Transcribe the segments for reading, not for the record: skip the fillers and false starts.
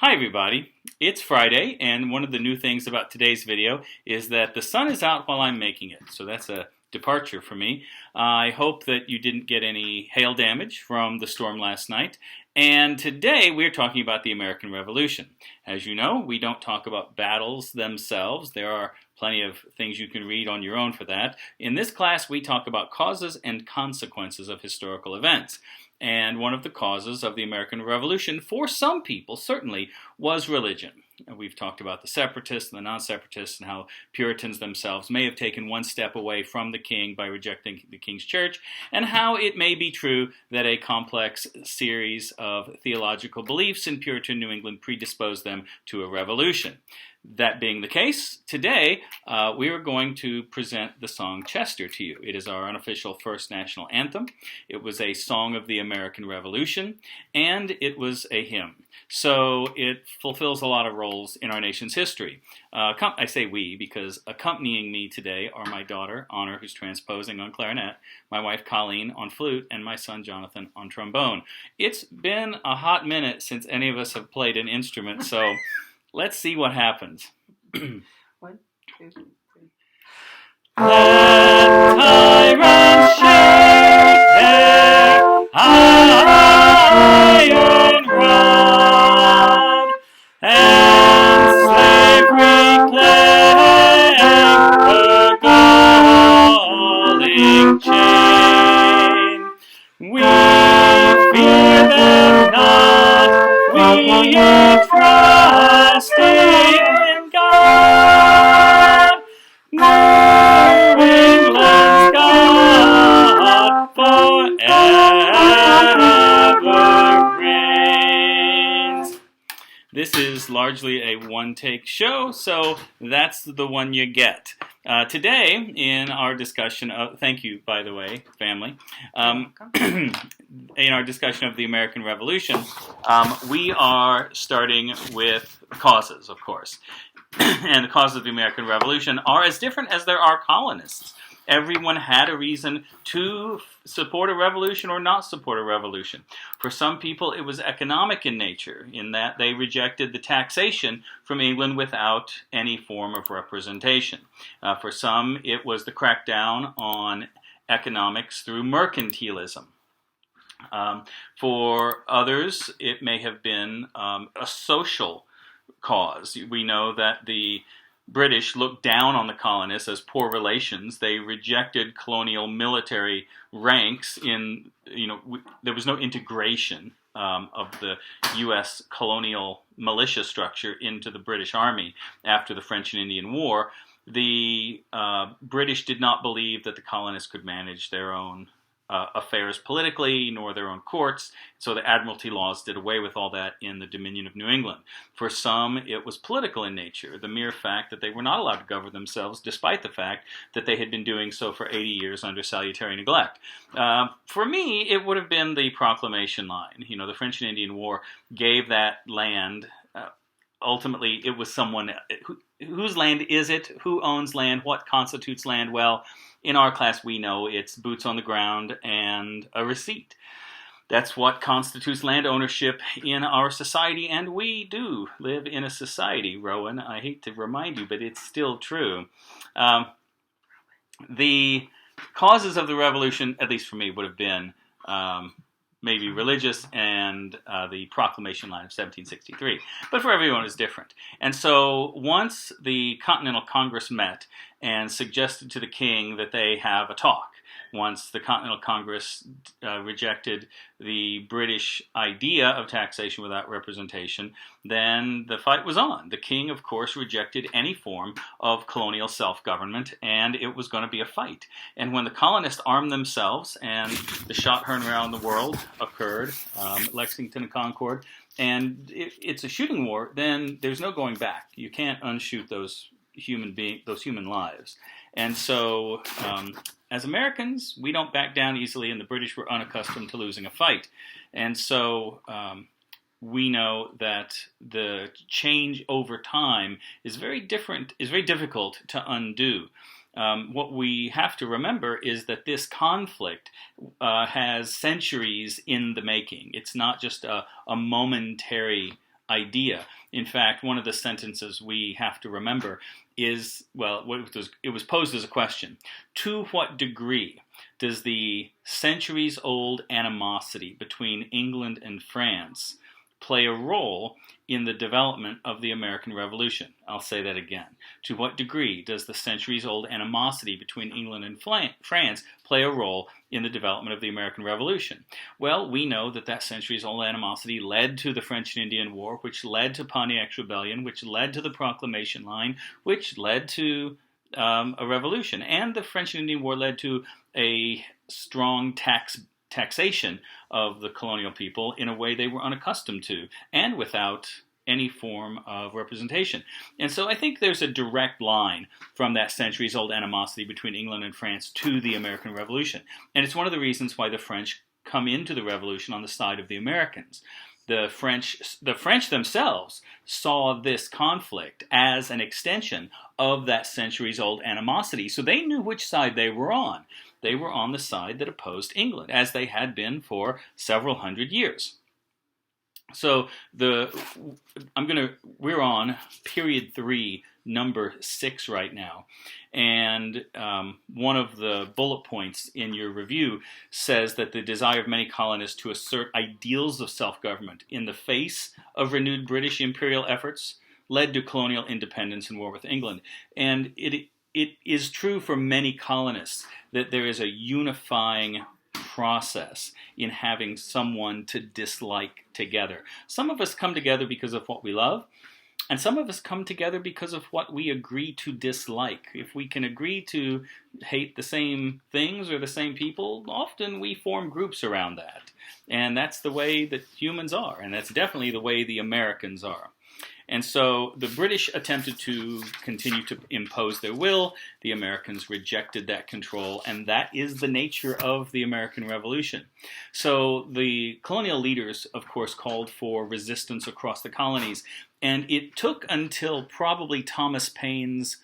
Hi everybody, it's Friday, and one of the new things about today's video is that the sun is out while I'm making it, so that's a departure for me. I hope that you didn't get any hail damage from the storm last night, and today we're talking about the American Revolution. As you know, we don't talk about battles themselves. There are plenty of things you can read on your own for that. In this class, we talk about causes and consequences of historical events. And one of the causes of the American Revolution, for some people, certainly, was religion. We've talked about the separatists and the non-separatists and how Puritans themselves may have taken one step away from the king by rejecting the king's church, and how it may be true that a complex series of theological beliefs in Puritan New England predisposed them to a revolution. That being the case, today we are going to present the song Chester to you. It is our unofficial first national anthem. It was a song of the American Revolution, and it was a hymn. So it fulfills a lot of roles in our nation's history. I say we because accompanying me today are my daughter, Honor, who's transposing on clarinet, my wife, Colleen, on flute, and my son, Jonathan, on trombone. It's been a hot minute since any of us have played an instrument, so let's see what happens. 1, 2, 3. Let tyrants shake their iron rod, and slavery clank her galling chain. We fear them not, we trust in God. New England's God forever reigns. This is largely a one-take show, so that's the one you get. Today, in our discussion of, thank you, by the way, family, in our discussion of the American Revolution, we are starting with causes, of course. And the causes of the American Revolution are as different as there are colonists. Everyone had a reason to support a revolution or not support a revolution. For some people, it was economic in nature, in that they rejected the taxation from England without any form of representation. For some, it was the crackdown on economics through mercantilism. For others, it may have been a social cause. We know that the British looked down on the colonists as poor relations. They rejected colonial military ranks there was no integration of the U.S. colonial militia structure into the British Army after the French and Indian War. The British did not believe that the colonists could manage their own affairs politically, nor their own courts, so the Admiralty laws did away with all that in the Dominion of New England. For some, it was political in nature, the mere fact that they were not allowed to govern themselves, despite the fact that they had been doing so for 80 years under salutary neglect. For me, it would have been the Proclamation line. The French and Indian War gave that land. Ultimately, it was someone whose land is it? Who owns land? What constitutes land? Well, in our class, we know it's boots on the ground and a receipt. That's what constitutes land ownership in our society, and we do live in a society, Rowan. I hate to remind you, but it's still true. The causes of the revolution, at least for me, would have been maybe religious and the Proclamation line of 1763. But for everyone, it's different. And so once the Continental Congress met and suggested to the king that they have a talk, once the Continental Congress rejected the British idea of taxation without representation, then the fight was on. The king, of course, rejected any form of colonial self-government, and it was going to be a fight. And when the colonists armed themselves and the shot heard around the world occurred, Lexington and Concord, and it's a shooting war, then there's no going back. You can't unshoot those human lives. And so as Americans, we don't back down easily, and the British were unaccustomed to losing a fight. And so we know that the change over time is very difficult to undo. What we have to remember is that this conflict has centuries in the making. It's not just a momentary idea. In fact, one of the sentences we have to remember is, well, it was posed as a question. To what degree does the centuries-old animosity between England and France play a role in the development of the American Revolution? I'll say that again. To what degree does the centuries-old animosity between England and France play a role in the development of the American Revolution? Well, we know that that centuries-old animosity led to the French and Indian War, which led to Pontiac's Rebellion, which led to the Proclamation Line, which led to a revolution. And the French and Indian War led to a strong taxation of the colonial people in a way they were unaccustomed to, and without any form of representation. And so I think there's a direct line from that centuries-old animosity between England and France to the American Revolution. And it's one of the reasons why the French come into the Revolution on the side of the Americans. The French themselves saw this conflict as an extension of that centuries-old animosity, so they knew which side they were on. They were on the side that opposed England, as they had been for several hundred years. So we're on period 3, number 6 right now, and one of the bullet points in your review says that the desire of many colonists to assert ideals of self-government in the face of renewed British imperial efforts led to colonial independence and war with England. And it is true for many colonists that there is a unifying process in having someone to dislike together. Some of us come together because of what we love, and some of us come together because of what we agree to dislike. If we can agree to hate the same things or the same people, often we form groups around that. And that's the way that humans are, and that's definitely the way the Americans are. And so the British attempted to continue to impose their will. The Americans rejected that control, and that is the nature of the American Revolution. So the colonial leaders, of course, called for resistance across the colonies, and it took until probably Thomas Paine's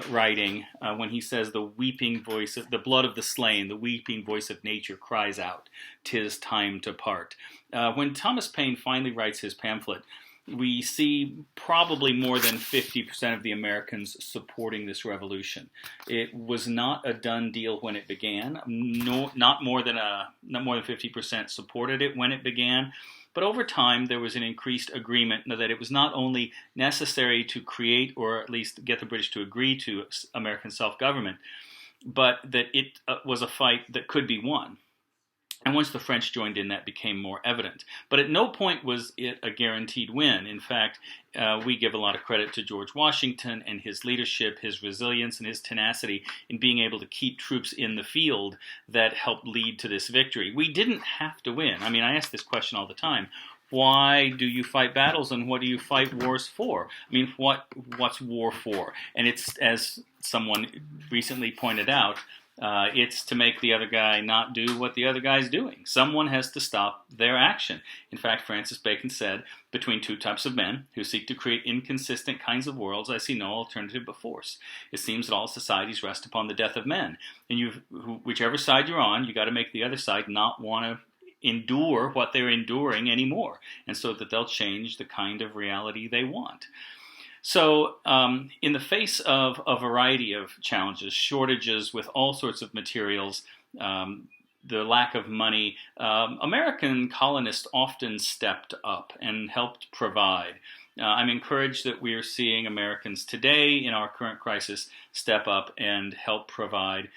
writing, when he says the weeping voice, the blood of the slain, the weeping voice of nature cries out, 'tis time to part. When Thomas Paine finally writes his pamphlet, we see probably more than 50% of the Americans supporting this revolution. It was not a done deal when it began. Not more than 50% supported it when it began. But over time, there was an increased agreement that it was not only necessary to create, or at least get the British to agree to, American self-government, but that it was a fight that could be won. And once the French joined in, that became more evident. But at no point was it a guaranteed win. In fact, we give a lot of credit to George Washington and his leadership, his resilience, and his tenacity in being able to keep troops in the field that helped lead to this victory. We didn't have to win. I mean, I ask this question all the time. Why do you fight battles, and what do you fight wars for? I mean, what's war for? And it's, as someone recently pointed out, it's to make the other guy not do what the other guy's doing. Someone has to stop their action. In fact, Francis Bacon said, between two types of men who seek to create inconsistent kinds of worlds, I see no alternative but force. It seems that all societies rest upon the death of men. And whichever side you're on, you got to make the other side not want to endure what they're enduring anymore, and so that they'll change the kind of reality they want. So in the face of a variety of challenges, shortages with all sorts of materials, the lack of money, American colonists often stepped up and helped provide. I'm encouraged that we are seeing Americans today in our current crisis step up and help provide.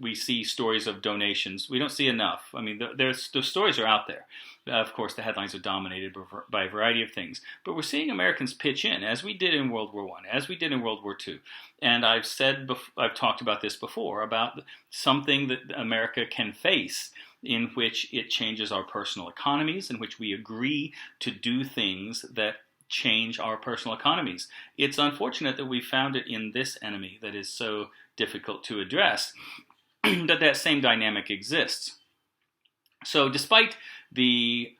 We see stories of donations. We don't see enough. I mean, the stories are out there. Of course, the headlines are dominated by a variety of things. But we're seeing Americans pitch in, as we did in World War I, as we did in World War II. And I've talked about this before, about something that America can face in which it changes our personal economies, in which we agree to do things that change our personal economies. It's unfortunate that we found it in this enemy that is so difficult to address, that same dynamic exists. So despite the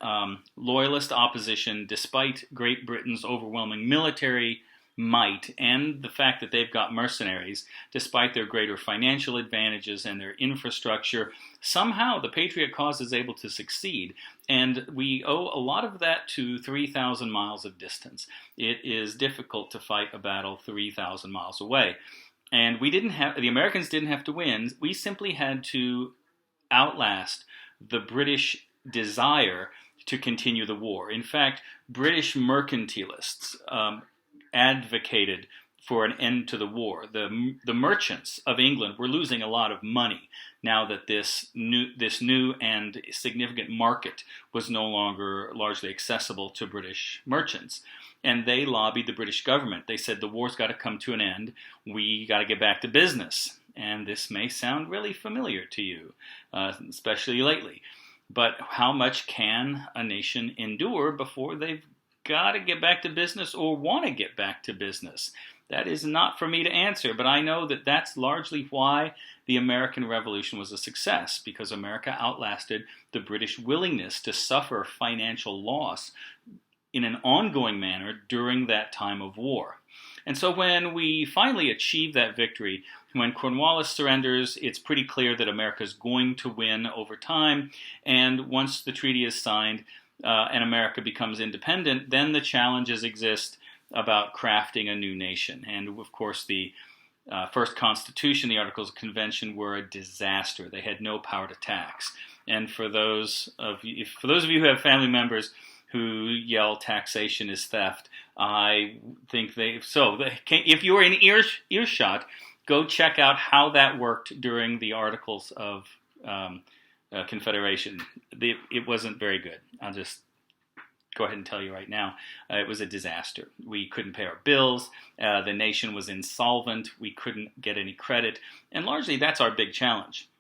loyalist opposition, despite Great Britain's overwhelming military might and the fact that they've got mercenaries, despite their greater financial advantages and their infrastructure, somehow the Patriot cause is able to succeed. And we owe a lot of that to 3,000 miles of distance. It is difficult to fight a battle 3,000 miles away. And the Americans didn't have to win. We simply had to outlast the British desire to continue the war. In fact, British mercantilists advocated for an end to the war. The merchants of England were losing a lot of money now that this new and significant market was no longer largely accessible to British merchants. And they lobbied the British government. They said the war's got to come to an end. We got to get back to business. And this may sound really familiar to you, especially lately. But how much can a nation endure before they've got to get back to business or want to get back to business? That is not for me to answer, but I know that that's largely why the American Revolution was a success, because America outlasted the British willingness to suffer financial loss in an ongoing manner during that time of war. And so when we finally achieve that victory, when Cornwallis surrenders, it's pretty clear that America is going to win over time. And once the treaty is signed and America becomes independent, then the challenges exist about crafting a new nation. And of course, the first Constitution, the Articles of Convention, were a disaster. They had no power to tax. And for those of you who have family members who yell taxation is theft, I think if you were in earshot, go check out how that worked during the Articles of Confederation. It wasn't very good. I'll just go ahead and tell you right now. It was a disaster. We couldn't pay our bills. The nation was insolvent. We couldn't get any credit. And largely that's our big challenge.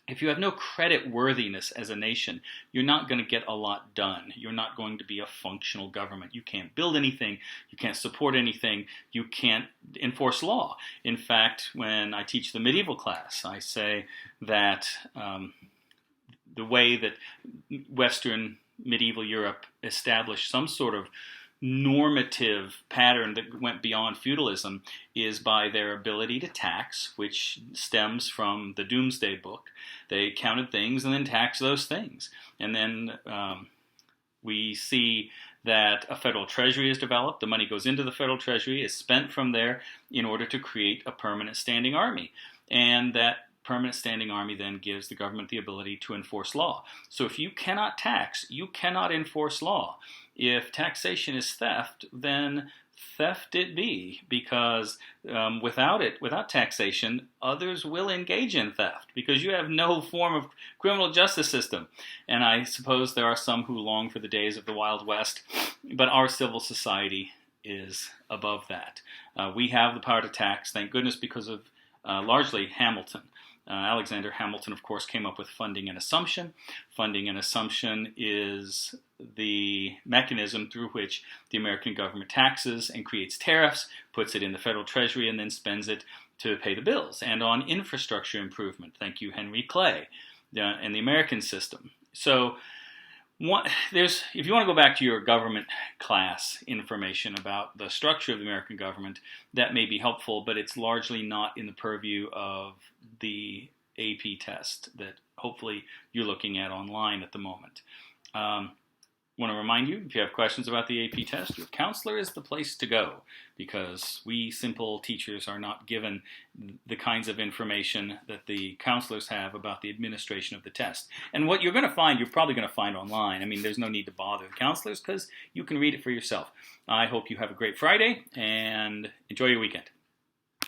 If you have no credit worthiness as a nation, you're not going to get a lot done. You're not going to be a functional government. You can't build anything. You can't support anything. You can't enforce law. In fact, when I teach the medieval class, I say that the way that Western medieval Europe established some sort of normative pattern that went beyond feudalism is by their ability to tax, which stems from the Doomsday Book. They counted things and then taxed those things. And then we see that a federal treasury is developed. The money goes into the federal treasury, is spent from there in order to create a permanent standing army. And that permanent standing army then gives the government the ability to enforce law. So if you cannot tax, you cannot enforce law. If taxation is theft, then theft it be, because without taxation, others will engage in theft, because you have no form of criminal justice system. And I suppose there are some who long for the days of the Wild West, but our civil society is above that. We have the power to tax, thank goodness, because of largely Hamilton. Alexander Hamilton, of course, came up with funding and assumption. Funding and assumption is the mechanism through which the American government taxes and creates tariffs, puts it in the federal treasury, and then spends it to pay the bills. And on infrastructure improvement, thank you, Henry Clay, and the American system. So if you want to go back to your government class information about the structure of the American government, that may be helpful, but it's largely not in the purview of the AP test that hopefully you're looking at online at the moment. Want to remind you, if you have questions about the AP test, your counselor is the place to go, because we simple teachers are not given the kinds of information that the counselors have about the administration of the test. And what you're going to find, you're probably going to find online. I mean, there's no need to bother the counselors because you can read it for yourself. I hope you have a great Friday and enjoy your weekend.